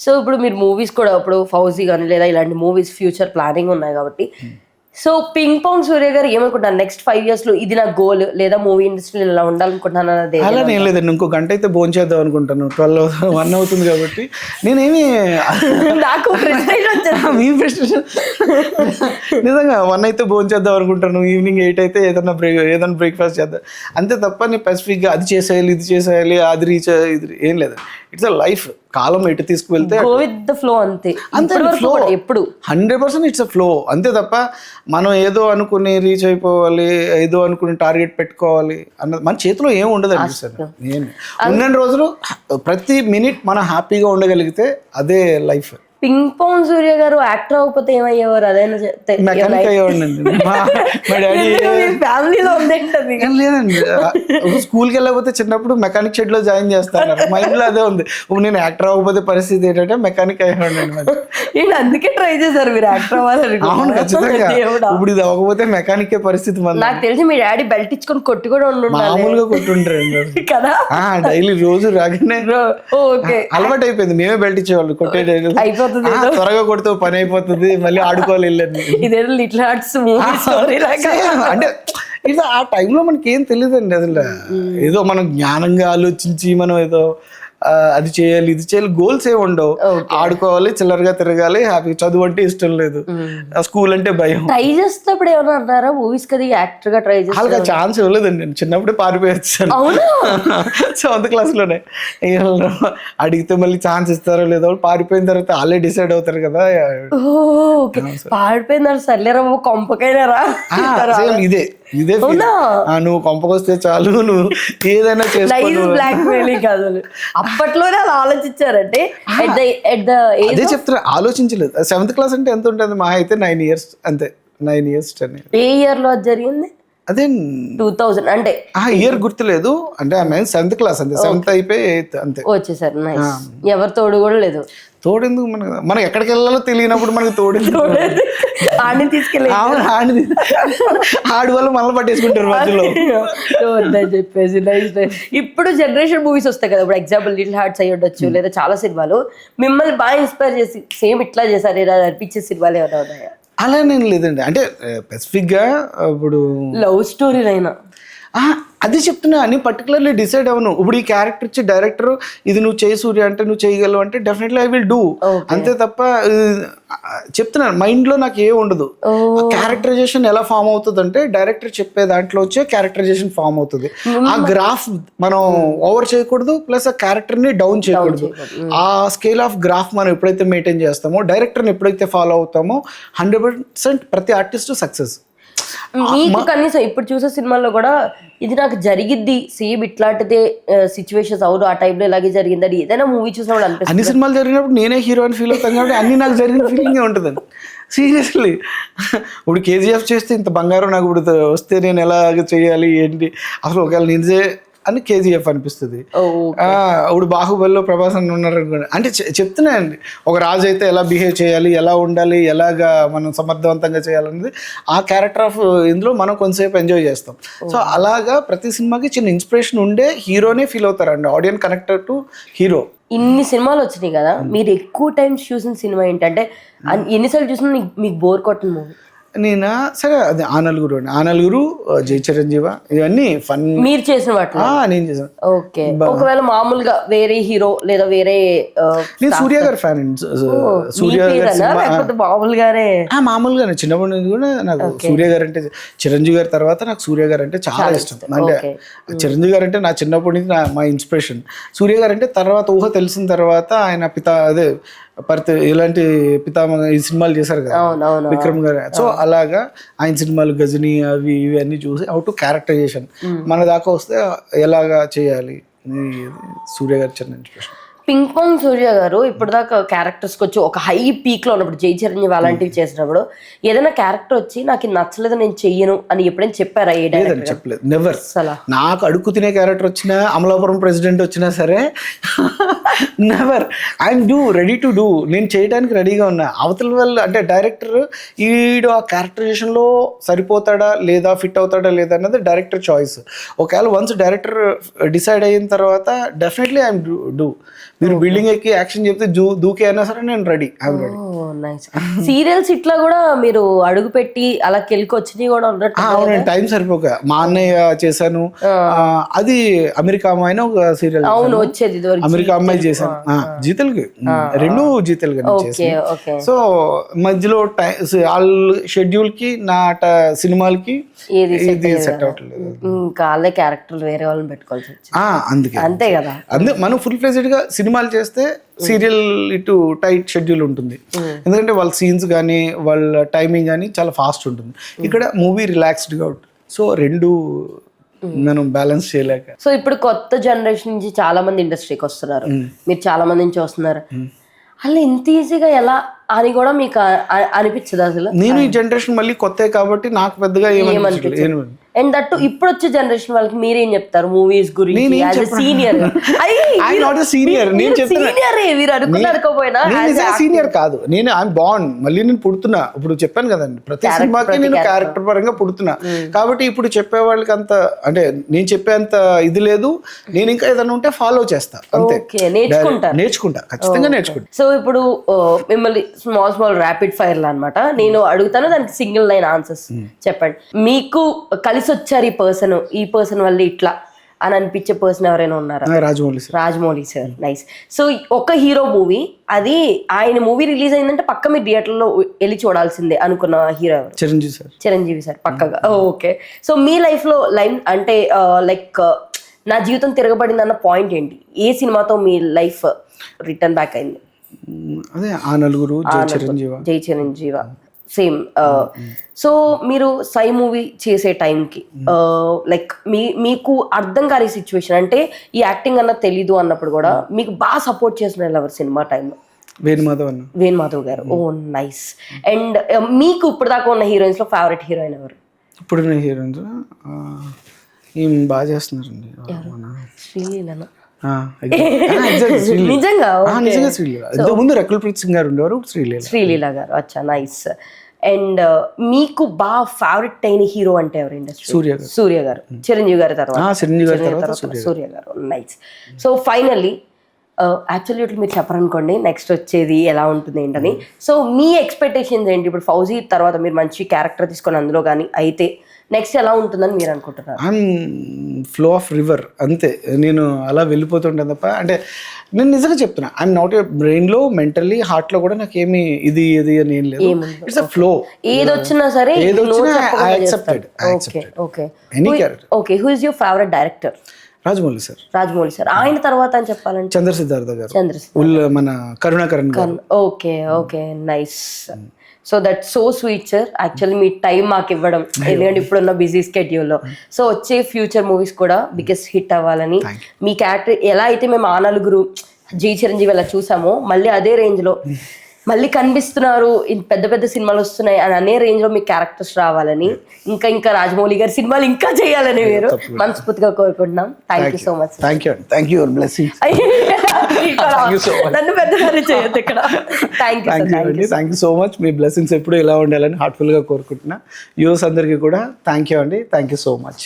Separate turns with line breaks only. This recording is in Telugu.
సో ఇప్పుడు మీరు మూవీస్ కూడా ఇప్పుడు ఫౌజీ కానీ లేదా ఇలాంటి మూవీస్ ఫ్యూచర్ ప్లానింగ్ ఉన్నాయి కాబట్టి సో పింగ్ పాంగ్ సూర్య గారు ఏమనుకుంటారు నెక్స్ట్ 5 years లో ఇది నా గోల్ లేదా మూవీ ఇండస్ట్రీలో ఇలా ఉండాలనుకుంటున్నాను అన్నది
అలా నేను లేదండి, ఇంకో గంట అయితే భోజనం చేద్దాం అనుకుంటాను. 1 అవుతుంది కాబట్టి నేనేమి
నాకు
మీ ఫ్రస్ట్రేషన్ నిజంగా 1 అయితే భోజనం చేద్దాం అనుకుంటాను, ఈవినింగ్ 8 అయితే ఏదైనా బ్రేక్ఫాస్ట్ చేద్దాం అంతే తప్ప నేను స్పెసిఫిక్గా అది చేసేయాలి ఇది చేసేయాలి అది రీచ్ ఇది ఏం లేదు. ఇట్స్ అ లైఫ్, కాలం ఎటు తీసుకువెళ్తే
ఫ్లో అంతే
ఫ్లో
ఎప్పుడు
100% ఇట్స్ అ ఫ్లో అంతే తప్ప మనం ఏదో అనుకుని రీచ్ అయిపోవాలి, ఏదో అనుకుని టార్గెట్ పెట్టుకోవాలి అన్నది మన చేతిలో ఏం ఉండదు అనిపిస్తుంది. నేను ఉన్న రోజులు ప్రతి మినిట్ మనం హ్యాపీగా ఉండగలిగితే అదే లైఫ్.
పింగ్ పాంగ్ సూర్య గారు యాక్టర్ అవ్వకపోతే ఏమయ్యేవారు? అదైనా
మెకానిక్ అయ్యేవాడినండి. మా డాడీ
ఫ్యామిలీలో ఉందేంటది
లేదండి, స్కూల్కి వెళ్ళకపోతే చిన్నప్పుడు మెకానిక్ షెడ్ లో జాయిన్ చేస్తాను, మైండ్ లో అదే ఉంది. ఇప్పుడు నేను యాక్టర్ అవ్వకపోతే పరిస్థితి ఏంటంటే మెకానిక్ అయ్యేవాడినండి.
మరి అందుకే ట్రై చేశారు మీరు యాక్టర్ అవ్వాలని?
అవును ఖచ్చితంగా, ఇప్పుడు ఇది అవ్వకపోతే మెకానిక్ పరిస్థితి.
నాకు తెలిసి మీ డాడీ బెల్ట్ ఇచ్చుకొని కొట్టి కూడా
మామూలుగా కొట్టుంటారు
కదా,
డైలీ రోజు రాగానే అలవాటు అయిపోయింది. మేమే బెల్ట్ ఇచ్చేవాళ్ళు, కొట్టే అయిపోతుంది, త్వరగా కొడితే పని అయిపోతుంది, మళ్ళీ ఆడుకోవాలి వెళ్ళండి. అంటే ఇది ఆ టైంలో మనకి ఏం తెలియదండి అసలు. ఏదో మనం జ్ఞానంగా ఆలోచించి మనం ఏదో అది చేయాలి ఇది చేయాలి గోల్స్ ఏమి ఉండవు. ఆడుకోవాలి, చిల్లరగా తిరగాలి, హ్యాపీ. చదువు అంటే ఇష్టం లేదు, స్కూల్ అంటే భయం.
ట్రై చేసేటప్పుడు ఏమన్నా అన్నారా మూవీస్ కదా యాక్టర్ గా ట్రై చేసి?
వాళ్ళకి ఛాన్స్ ఇవ్వలేదండి, నేను చిన్నప్పుడే పారిపోయాను 7th క్లాస్లోనే. అడిగితే మళ్ళీ ఛాన్స్ ఇస్తారో లేదో, పారిపోయిన తర్వాత వాళ్ళే డిసైడ్ అవుతారు కదా.
పారిపోయిన తర్వాత సర్లేరా కొంపకైనారా
ఇదే నువ్వు కొంపకొస్తే చాలు, నువ్వు ఏదైనా
చేసుకో. అప్పట్లోనే అలా ఆలోచించారంటే
అదే చెప్తున్నా, ఆలోచించలేదు. 7th క్లాస్ అంటే ఎంత ఉంటుంది? మా అయితే 9 years అంతే, 9 years.
ఏ ఇయర్ లో జరిగింది?
అదే
2000 అంటే
ఇయర్ గుర్తులేదు. అంటే 7th క్లాస్ అంతే, 7th అయిపోయి 8th అంతే
వచ్చేసారు. ఎవరు తోడు కూడా లేదు.
తోడెందుకు, మనం ఎక్కడికి వెళ్ళాలో తెలియనప్పుడు మనకి తోడెందుకు?
ఆడిని తీసుకెళ్ళి
ఆడి వాళ్ళు మనల్ని పట్టేసుకుంటారు మధ్యలో
చెప్పేసి. ఇప్పుడు జనరేషన్ మూవీస్ వస్తాయి కదా, ఇప్పుడు ఎగ్జాంపుల్ లిటిల్ హార్ట్స్ అయ్యి ఉండొచ్చు, లేదా చాలా సినిమాలు మిమ్మల్ని బాగా ఇన్స్పైర్ చేసి సేమ్ ఇట్లా చేశారు ఇలా అనిపించే సినిమాలు ఏమైనా ఉన్నాయా?
అలా నేను లేదండి, అంటే స్పెసిఫిక్గా ఇప్పుడు
లవ్ స్టోరీలైనా
అది చెప్తున్నా, అని పర్టికులర్లీ డిసైడ్ అవ్వను. ఇప్పుడు ఈ క్యారెక్టర్ ఇచ్చి డైరెక్టర్ ఇది నువ్వు చేయి సూర్య అంటే నువ్వు చేయగలవు అంటే డెఫినెట్లీ ఐ విల్ డూ అంతే తప్ప చెప్తున్నాను మైండ్లో నాకు ఏ ఉండదు. క్యారెక్టరైజేషన్ ఎలా ఫామ్ అవుతుంది అంటే డైరెక్టర్ చెప్పే దాంట్లో వచ్చే క్యారెక్టరైజేషన్ ఫామ్ అవుతుంది. ఆ గ్రాఫ్ మనం ఓవర్ చేయకూడదు, ప్లస్ ఆ క్యారెక్టర్ని డౌన్ చేయకూడదు. ఆ స్కేల్ ఆఫ్ గ్రాఫ్ మనం ఎప్పుడైతే మెయింటైన్ చేస్తామో, డైరెక్టర్ని ఎప్పుడైతే ఫాలో అవుతామో 100% ప్రతి ఆర్టిస్ట్ సక్సెస్.
మీకు కనీసం ఇప్పుడు చూసే సినిమాల్లో కూడా ఇది నాకు జరిగిద్ది సేమ్ ఇట్లాంటిదే సిచ్యువేషన్స్, అవును ఆ టైంలో ఇలాగే జరిగిందని ఏదైనా మూవీ చూసినప్పుడు అనిపిస్తుంది.
అన్ని సినిమాలు జరిగినప్పుడు నేనే హీరో అని ఫీల్ అవుతాను కాబట్టి అన్ని నాకు జరిగిన ఫీలింగే ఉంటుందండి సీరియస్లీ. ఇప్పుడు KGF చేస్తే ఇంత బంగారం నాకు ఇప్పుడు వస్తే నేను ఎలా చేయాలి ఏంటి అసలు, ఒకవేళ నిజే అని KGF అనిపిస్తుంది. ఇప్పుడు బాహుబలిలో ప్రభాస్ అని ఉన్నారు అనుకోండి, అంటే చెప్తున్నాయండి ఒక రాజు అయితే ఎలా బిహేవ్ చేయాలి, ఎలా ఉండాలి, ఎలాగా మనం సమర్థవంతంగా చేయాలనేది ఆ క్యారెక్టర్ ఆఫ్ ఇందులో మనం కొంతసేపు ఎంజాయ్ చేస్తాం. సో అలాగా ప్రతి సినిమాకి చిన్న ఇన్స్పిరేషన్ ఉండే హీరోనే ఫీల్ అవుతారండి, ఆడియన్స్ కనెక్టెడ్ టు హీరో.
ఇన్ని సినిమాలు వచ్చినాయి కదా, మీరు ఎక్కువ టైమ్స్ చూసిన సినిమా ఏంటంటే ఎన్నిసార్లు చూసినా మీకు బోర్ కొట్టిన మూవీ?
నేనా సరే అదే ఆ నలుగురు జై చిరంజీవ ఇవన్నీ ఫన్
మీరు చేసిన వాటిలో
నేను చేసాను.
ఓకే, ఒకవేళ మామూలుగా వేరే హీరో లేదా వేరే
నేను సూర్య గారి ఫ్యాన్. సూర్య మామూలుగానే చిన్నప్పటి నుంచి కూడా నాకు సూర్య గారు అంటే, చిరంజీవి గారి తర్వాత నాకు సూర్య గారు అంటే చాలా ఇష్టం. అంటే చిరంజీవి గారు అంటే నా చిన్నప్పటి నుంచి మా ఇన్స్పిరేషన్. సూర్య గారు అంటే తర్వాత ఊహ తెలిసిన తర్వాత ఆయన ఇలాంటి పితామహ ఈ సినిమాలు చేశారు కదా విక్రమ్ గారు. సో అలాగా ఆయన సినిమాలు గజనీ అవి ఇవి అన్నీ చూసి హౌ టు క్యారెక్టరైజేషన్ మన దాకా వస్తే ఎలాగా చేయాలి, సూర్య గారు చిన్న ఇన్స్పిరేషన్.
పింగ్ పాంగ్ సూర్య గారు ఇప్పటిదాకా క్యారెక్టర్స్కి వచ్చి ఒక హై పీక్లో ఉన్నప్పుడు జై చిరంజీవి అలాంటివి చేసినప్పుడు ఏదైనా క్యారెక్టర్ వచ్చి నాకు ఇది నచ్చలేదు నేను చెయ్యను అని ఎప్పుడైనా చెప్పారా?
చెప్పలేదు, నెవర్. నాకు అడుగు తినే క్యారెక్టర్ వచ్చినా, అమలాపురం ప్రెసిడెంట్ వచ్చినా సరే never. I'm ready to do. నేను చేయడానికి రెడీగా ఉన్నా. అవతల వాళ్ళు అంటే డైరెక్టర్ ఈడు ఆ క్యారెక్టరైజేషన్లో సరిపోతాడా లేదా, ఫిట్ అవుతాడా లేదా అన్నది డైరెక్టర్ చాయిస్. ఒకవేళ వన్స్ డైరెక్టర్ డిసైడ్ అయిన తర్వాత డెఫినెట్లీ ఐఎమ్ డూ. మీరు బిల్డింగ్ ఎక్కి యాక్షన్ చెప్తే దూకే అయినా సరే నేను ready. I'm ready.
Nice. Serials ఇట్లా కూడా మీరు అడుగు పెట్టి అలా కెళ్ళి వచ్చినవి కూడా ఉన్నట్టు.
అవునండి, టైం సరిపోక. మా అన్నయ్య చేశాను, అది అమెరికా అమ్మాయిని ఒక సీరియల్.
అవును, వచ్చేది
అమెరికా అమ్మాయి చేశాను, జీ తెలుగు, రెండు జీ తెలుగు చేశాను. సో మధ్యలో వాళ్ళ షెడ్యూల్ కి నా సినిమాలకి ఇది సెట్ అవ్వట్లేదు.
ఇంకా వాళ్ళే క్యారెక్టర్లు వేరే వాళ్ళని పెట్టుకోవాల్సి వచ్చింది.
అందుకే
అంతే కదా.
అందుకే మనం ఫుల్ ఫ్లెజ్డ్ గా సినిమాలు చేస్తే సీరియల్ ఇటు టైట్ షెడ్యూల్ ఉంటుంది. ఎందుకంటే వాళ్ళ సీన్స్ కానీ వాళ్ళ టైమింగ్ కానీ చాలా ఫాస్ట్ ఉంటుంది. ఇక్కడ మూవీ రిలాక్స్డ్ గా ఉంటుంది. సో రెండు మనం బ్యాలెన్స్ చేయలేక.
సో ఇప్పుడు కొత్త జనరేషన్ నుంచి చాలా మంది ఇండస్ట్రీకి వస్తున్నారు, మీరు చాలా మంది నుంచి వస్తున్నారు. అలా ఇంత ఈజీగా ఎలా అని కూడా మీకు అనిపించదు అసలు?
నేను ఈ జనరేషన్ మళ్ళీ కొత్త కాబట్టి నాకు పెద్దగా ఏమనిపించలేదు.
అండ్ దట్టు ఇప్పుడు వచ్చే జనరేషన్ వాళ్ళకి మీరేం చెప్తారు మూవీస్ గురించి? సీనియర్
సీనియర్ కాదు, నేను ఐఎమ్ బాండ్. మళ్ళీ నేను పుడుతున్నా. ఇప్పుడు చెప్పాను కదండి, ప్రతి సినిమాకి నేను క్యారెక్టర్ పరంగా పుడుతున్నా. కాబట్టి ఇప్పుడు చెప్పే వాళ్ళకి అంత అంటే నేను చెప్పేంత ఇది లేదు. నేను ఇంకా ఏదైనా ఉంటే ఫాలో చేస్తా అంతే. నేర్చుకుంటా, ఖచ్చితంగా నేర్చుకుంటా.
సో ఇప్పుడు మిమ్మల్ని స్మాల్ ర్యాపిడ్ ఫైర్ లా అనమాట. నేను అడుగుతాను, దానికి సింగిల్ లైన్ ఆన్సర్స్ చెప్పండి. మీకు కలిసి వచ్చారు ఈ పర్సన్ వల్ల ఇట్లా అని అనిపించే పర్సన్ ఎవరైనా ఉన్నారా? రాజమౌళి సార్. నైస్. సో ఒక హీరో మూవీ, అది ఆయన మూవీ రిలీజ్ అయిందంటే పక్క మీరు థియేటర్లో వెళ్ళి చూడాల్సిందే అనుకున్న హీరో ఎవరు? చిరంజీవి సార్ పక్కగా. ఓకే. సో మీ లైఫ్ లో లైన్ అంటే లైక్ నా జీవితం తిరగబడింది అన్న పాయింట్ ఏంటి? ఏ సినిమాతో మీ లైఫ్ రిటర్న్ బ్యాక్ అయింది?
అదే ఆ నలుగురు, జై చిరంజీవ.
సేమ్. సో మీరు సై మూవీ చేసే టైంకి లైక్ మీకు అర్థం కాని సిచ్యువేషన్, అంటే ఈ యాక్టింగ్ అన్న తెలీదు అన్నప్పుడు కూడా మీకు బాగా సపోర్ట్ చేసిన ఎవరు సినిమా టైంలో? వేణుమాధవ్ గారు. ఓ నైస్. అండ్ మీకు ఇప్పుడు దాకా ఉన్న హీరోయిన్స్ లో ఫేవరెట్ హీరోయిన్ ఎవరు?
ఇప్పుడున్న హీరోయిన్స్ బాగా చేస్తున్నారండి.
శ్రీలీలనా?
నిజంగా ముందు రకుల్ ప్రీత్ సింగ్ గారు ఉండేవారు,
శ్రీలీల గారు. అచ్చా, నైస్. అండ్ మీకు బాగా ఫేవరెట్ అయిన హీరో అంటే ఎవరు ఇండస్ట్రీ? సూర్య గారు. చిరంజీవి గారి తర్వాత సూర్య గారు. నైస్. సో ఫైనల్లీ యాక్చువల్లీ మీరు చెప్పరనుకోండి నెక్స్ట్ వచ్చేది ఎలా ఉంటుంది ఏంటని. సో మీ ఎక్స్పెక్టేషన్స్ ఏంటి? ఇప్పుడు ఫౌజీ తర్వాత మీరు మంచి క్యారెక్టర్ తీసుకొని అందులో కానీ అయితే నెక్స్ట్ ఎలా ఉంటుందని మీరు అనుకుంటున్నారు?
ఫ్లో ఆఫ్ రివర్ అంతే. నేను అలా వెళ్ళిపోతుంటాను తప్ప, అంటే నేను నిజంగా చెప్తున్నా, ఐఎమ్ నాట్ ఏ బ్రెయిన్ లో, మెంటల్లీ, హార్ట్ లో కూడా నాకేమి ఇది అని ఏం లేదు. It's a flow.
ఏదొచ్చినా సరే
I accepted.
Okay. Okay. Who is your favourite director?
Rajamouli sir.
ఆయన తర్వాత అని చెప్పాలంటే
చంద్ర సిద్ధార్థ గారు, మన కరుణాకరణ్ గారు.
Okay. Nice. So that so sweet sir. Actually me time మాకు ఇవ్వడం, ఎందుకంటే ఇప్పుడున్న బిజీ స్కెడ్యూల్లో. సో వచ్చే ఫ్యూచర్ మూవీస్ కూడా బిగ్గెస్ట్ హిట్ అవ్వాలని, మీ క్యారెక్టర్ ఎలా అయితే మేము ఆ నలుగురు జై చిరంజీవి ఎలా చూసామో మళ్ళీ అదే రేంజ్లో మళ్ళీ కనిపిస్తున్నారు, పెద్ద పెద్ద సినిమాలు వస్తున్నాయి అని అనే రేంజ్ లో మీ క్యారెక్టర్స్ రావాలని, ఇంకా రాజమౌళి గారి సినిమాలు ఇంకా చేయాలని మీరు మనస్ఫూర్తిగా కోరుకుంటున్నాం. Thank you so much.
Thank you.
నన్ను పెద్దవారు చేయొద్దు ఇక్కడ.
Thank you so much. Me blessings ఎప్పుడు ఇలా ఉండాలని హార్ట్ఫుల్ గా కోరుకుంటున్నా. యూస్ అందరికీ కూడా థ్యాంక్ యూ అండి. Thank you so much.